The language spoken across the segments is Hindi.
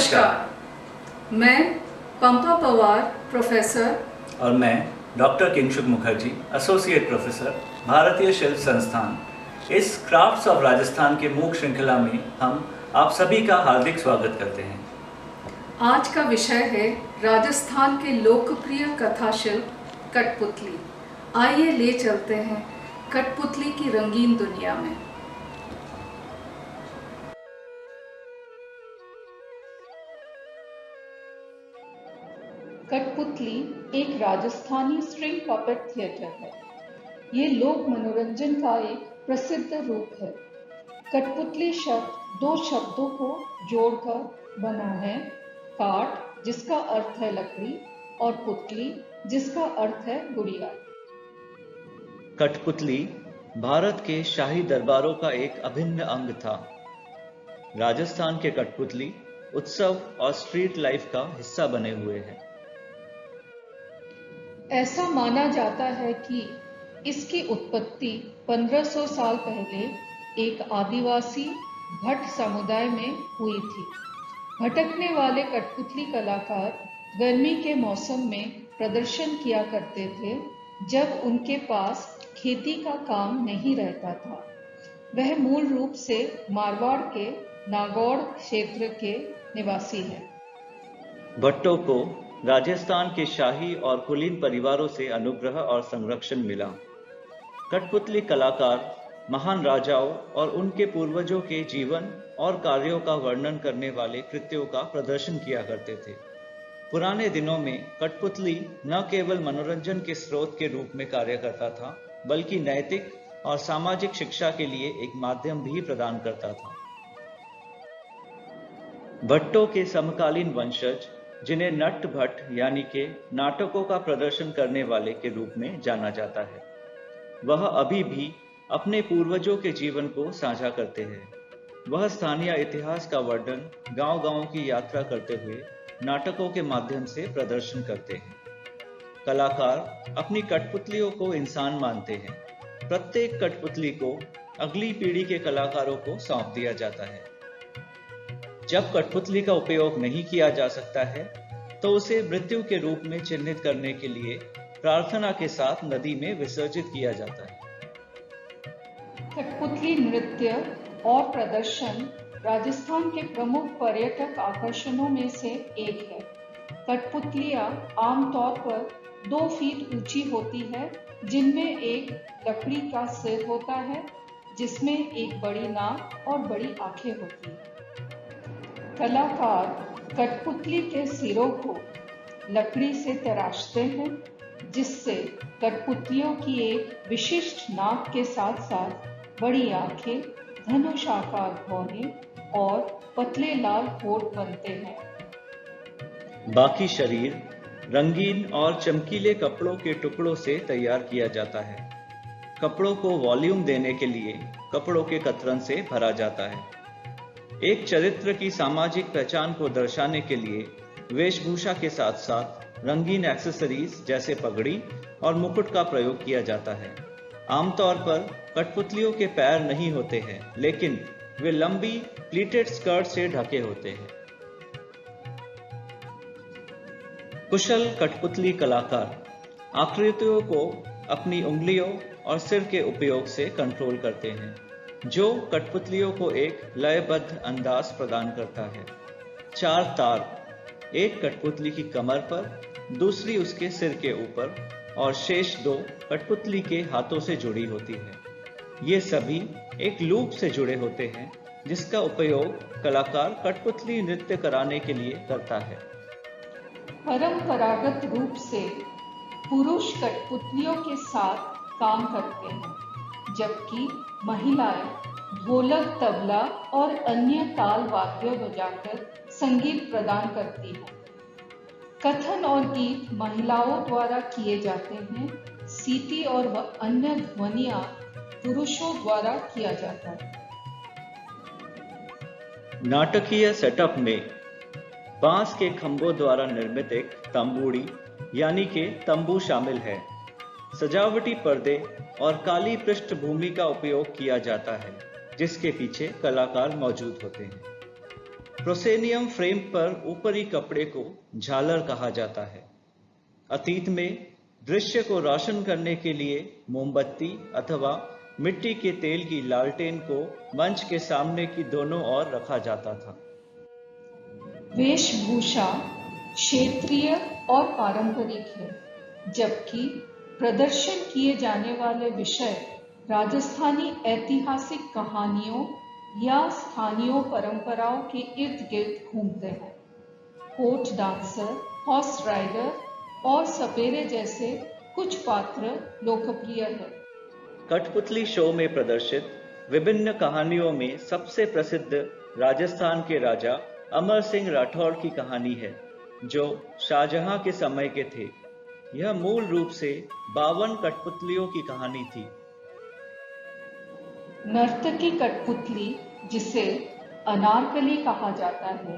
नमस्कार, मैं पंपा पवार प्रोफेसर और मैं doctor Kinshuk Mukherjee associate professor भारतीय शिल्प संस्थान। इस क्राफ्ट्स ऑफ राजस्थान के मूक श्रृंखला में हम आप सभी का हार्दिक स्वागत करते हैं। आज का विषय है राजस्थान के लोकप्रिय कथा शिल्प कठपुतली। आइए ले चलते हैं कठपुतली की रंगीन दुनिया में। कठपुतली एक राजस्थानी स्ट्रिंग पपेट थिएटर है। ये लोक मनोरंजन का एक प्रसिद्ध रूप है। कठपुतली शब्द दो शब्दों को जोड़कर बना है, काठ जिसका अर्थ है लकड़ी और पुतली जिसका अर्थ है गुड़िया। कठपुतली भारत के शाही दरबारों का एक अभिन्न अंग था। राजस्थान के कठपुतली उत्सव और स्ट्रीट लाइफ का हिस्सा बने हुए हैं। ऐसा माना जाता है कि इसकी उत्पत्ति 1500 साल पहले एक आदिवासी भट्ट समुदाय में हुई थी। भटकने वाले कठपुतली कलाकार गर्मी के मौसम में प्रदर्शन किया करते थे जब उनके पास खेती का काम नहीं रहता था। वह मूल रूप से मारवाड़ के नागौर क्षेत्र के निवासी हैं। भट्टों को राजस्थान के शाही और कुलीन परिवारों से अनुग्रह और संरक्षण मिला। कठपुतली कलाकार महान राजाओं और उनके पूर्वजों के जीवन और कार्यों का वर्णन करने वाले कृत्यों का प्रदर्शन किया करते थे। पुराने दिनों में कठपुतली न केवल मनोरंजन के स्रोत के रूप में कार्य करता था, बल्कि नैतिक और सामाजिक शिक्षा के लिए एक माध्यम भी प्रदान करता था। भट्टों के समकालीन वंशज, जिन्हें नट भट्ट यानी के नाटकों का प्रदर्शन करने वाले के रूप में जाना जाता है, वह अभी भी अपने पूर्वजों के जीवन को साझा करते हैं। वह स्थानीय इतिहास का वर्णन गांव-गांव की यात्रा करते हुए नाटकों के माध्यम से प्रदर्शन करते हैं। कलाकार अपनी कठपुतलियों को इंसान मानते हैं। प्रत्येक कठपुतली को अगली पीढ़ी के कलाकारों को सौंप दिया जाता है। जब कठपुतली का उपयोग नहीं किया जा सकता है तो उसे मृत्यु के रूप में चिन्हित करने के लिए प्रार्थना के साथ नदी में विसर्जित किया जाता है। कठपुतली नृत्य और प्रदर्शन राजस्थान के प्रमुख पर्यटक आकर्षणों में से एक है। कठपुतलियां आमतौर पर 2 फीट ऊंची होती है, जिनमें एक लकड़ी का सिर होता है जिसमें एक बड़ी नाक और बड़ी आंखें होती हैं। कलाकार कठपुतली के सिरों को लकड़ी से तराशते हैं, जिससे कठपुतलियों की एक विशिष्ट नाक के साथ साथ बड़ी आंखें, धनुषाकार भौहें और पतले लाल होठ बनते हैं। बाकी शरीर रंगीन और चमकीले कपड़ों के टुकड़ों से तैयार किया जाता है। कपड़ों को वॉल्यूम देने के लिए कपड़ों के कतरन से भरा जाता है। एक चरित्र की सामाजिक पहचान को दर्शाने के लिए वेशभूषा के साथ साथ रंगीन एक्सेसरीज जैसे पगड़ी और मुकुट का प्रयोग किया जाता है। आमतौर पर कठपुतलियों के पैर नहीं होते हैं, लेकिन वे लंबी प्लीटेड स्कर्ट से ढके होते हैं। कुशल कठपुतली कलाकार आकृतियों को अपनी उंगलियों और सिर के उपयोग से कंट्रोल करते हैं, जो कठपुतलियों को एक लयबद्ध अंदाज प्रदान करता है। 4 तार, एक कठपुतली की कमर पर, दूसरी उसके सिर के ऊपर और शेष 2 कठपुतली के हाथों से जुड़ी होती है। ये सभी एक लूप से जुड़े होते हैं, जिसका उपयोग कलाकार कठपुतली नृत्य कराने के लिए करता है। परंपरागत रूप से पुरुष कठपुतलियों के साथ काम करते हैं, जबकि महिलाएं ढोलक, तबला और अन्य ताल वाद्य बजाकर संगीत प्रदान करती हैं। कथन और गीत महिलाओं द्वारा किए जाते हैं। सीटी और अन्य ध्वनियां पुरुषों द्वारा किया जाता है। नाटकीय सेटअप में बांस के खंभों द्वारा निर्मित एक तंबूड़ी यानी कि तंबू शामिल है। सजावटी पर्दे और काली पृष्ठभूमि का उपयोग किया जाता है, जिसके पीछे कलाकार मौजूद होते हैं। प्रोसेनियम फ्रेम पर ऊपरी कपड़े को झालर कहा जाता है। अतीत में दृश्य को रोशन करने के लिए मोमबत्ती अथवा मिट्टी के तेल की लालटेन को मंच के सामने की दोनों ओर रखा जाता था। वेशभूषा क्षेत्रीय और पारंपरिक है, जबकि प्रदर्शन किए जाने वाले विषय राजस्थानी ऐतिहासिक कहानियों या स्थानीय परंपराओं के इर्द गिर्द घूमते हैं। कोट डांसर, हॉर्स राइडर और सपेरे जैसे कुछ पात्र लोकप्रिय हैं। कठपुतली शो में प्रदर्शित विभिन्न कहानियों में सबसे प्रसिद्ध राजस्थान के राजा अमर सिंह राठौर की कहानी है, जो शाहजहां के समय के थे। यह मूल रूप से 52 कठपुतलियों की कहानी थी। नर्तकी कठपुतली, जिसे अनारकली कहा जाता है,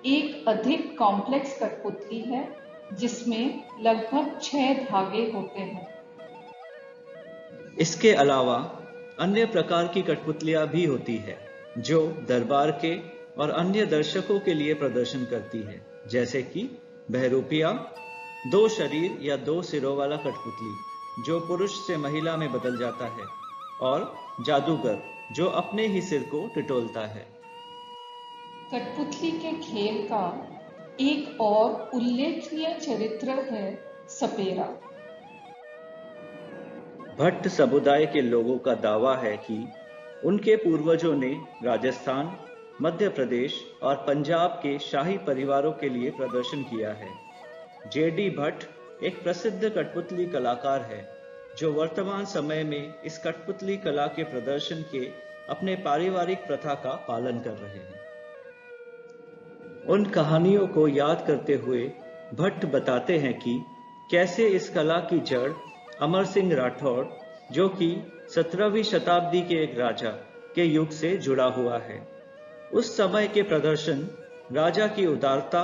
एक अधिक कॉम्प्लेक्स कठपुतली है जिसमें लगभग 6 धागे होते हैं। इसके अलावा अन्य प्रकार की कठपुतलियां भी होती है जो दरबार के और अन्य दर्शकों के लिए प्रदर्शन करती है, जैसे कि बहरूपिया, 2 शरीर या 2 सिरों वाला कठपुतली जो पुरुष से महिला में बदल जाता है, और जादूगर जो अपने ही सिर को टिटोलता है। कठपुतली के खेल का एक और उल्लेखनीय चरित्र है सपेरा। भट्ट समुदाय के लोगों का दावा है कि उनके पूर्वजों ने राजस्थान, मध्य प्रदेश और पंजाब के शाही परिवारों के लिए प्रदर्शन किया है। जेडी भट्ट एक प्रसिद्ध कठपुतली कलाकार है जो वर्तमान समय में इस कठपुतली कला के प्रदर्शन के अपने पारिवारिक प्रथा का पालन कर रहे हैं। उन कहानियों को याद करते हुए भट्ट बताते हैं कि कैसे इस कला की जड़ अमर सिंह राठौर, जो कि 17वीं शताब्दी के एक राजा के युग से जुड़ा हुआ है, उस समय के प्रदर्शन राजा की उदारता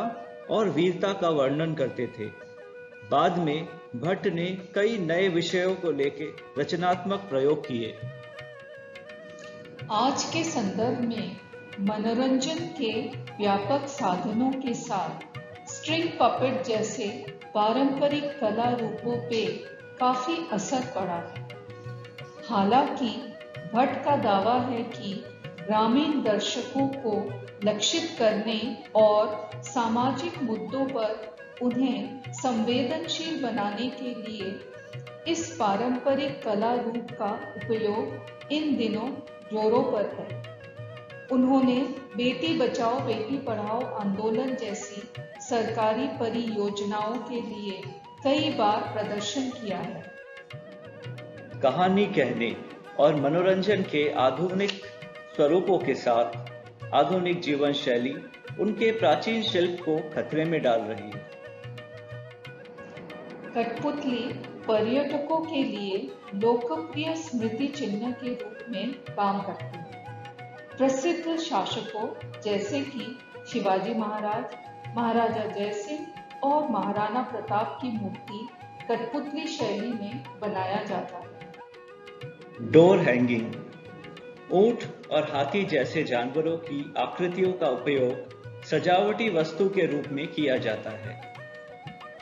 और वीरता का वर्णन करते थे। बाद में भट्ट ने कई नए विषयों को लेकर रचनात्मक प्रयोग किए। आज के संदर्भ में मनोरंजन के व्यापक साधनों के साथ स्ट्रिंग पपेट जैसे पारंपरिक कला रूपों पे काफी असर पड़ा है। हालांकि भट्ट का दावा है कि ग्रामीण दर्शकों को लक्षित करने और सामाजिक मुद्दों पर उन्हें संवेदनशील बनाने के लिए इस पारंपरिक कला रूप का उपयोग इन दिनों जोरों पर है। उन्होंने बेटी बचाओ बेटी पढ़ाओ आंदोलन जैसी सरकारी परियोजनाओं के लिए कई बार प्रदर्शन किया है। कहानी कहने और मनोरंजन के आधुनिक स्वरूपों के साथ आधुनिक जीवन शैली उनके प्राचीन शिल्प को खतरे में डाल रही है। कठपुतली पर्यटकों के लिए लोकप्रिय स्मृति चिन्ह के रूप में काम करती है। प्रसिद्ध शासकों जैसे कि शिवाजी महाराज, महाराजा जयसिंह और महाराणा प्रताप की मूर्ति कठपुतली शैली में बनाया जाता है। डोर हैंगिंग, ऊंट और हाथी जैसे जानवरों की आकृतियों का उपयोग सजावटी वस्तु के रूप में किया जाता है।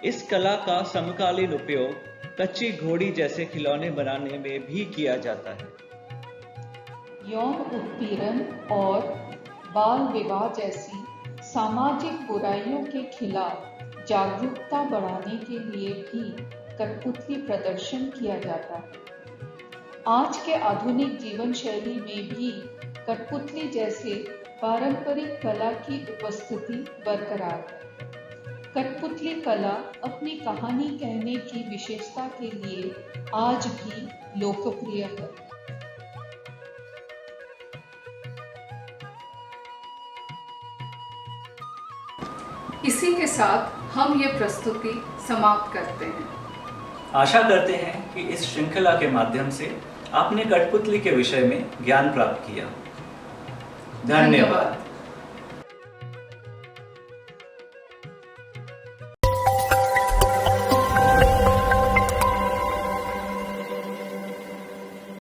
इस कला का समकालीन उपयोग कच्ची घोड़ी जैसे खिलौने बनाने में भी किया जाता है। यौन उत्पीड़न और बाल विवाह जैसी सामाजिक बुराइयों के खिलाफ जागरूकता बढ़ाने के लिए भी कठपुतली प्रदर्शन किया जाता है। आज के आधुनिक जीवन शैली में भी कठपुतली जैसे पारंपरिक कला की उपस्थिति बरकरार है। कठपुतली कला अपनी कहानी कहने की विशेषता के लिए आज भी लोकप्रिय है। इसी के साथ हम ये प्रस्तुति समाप्त करते हैं। आशा करते हैं कि इस श्रृंखला के माध्यम से आपने कठपुतली के विषय में ज्ञान प्राप्त किया। धन्यवाद।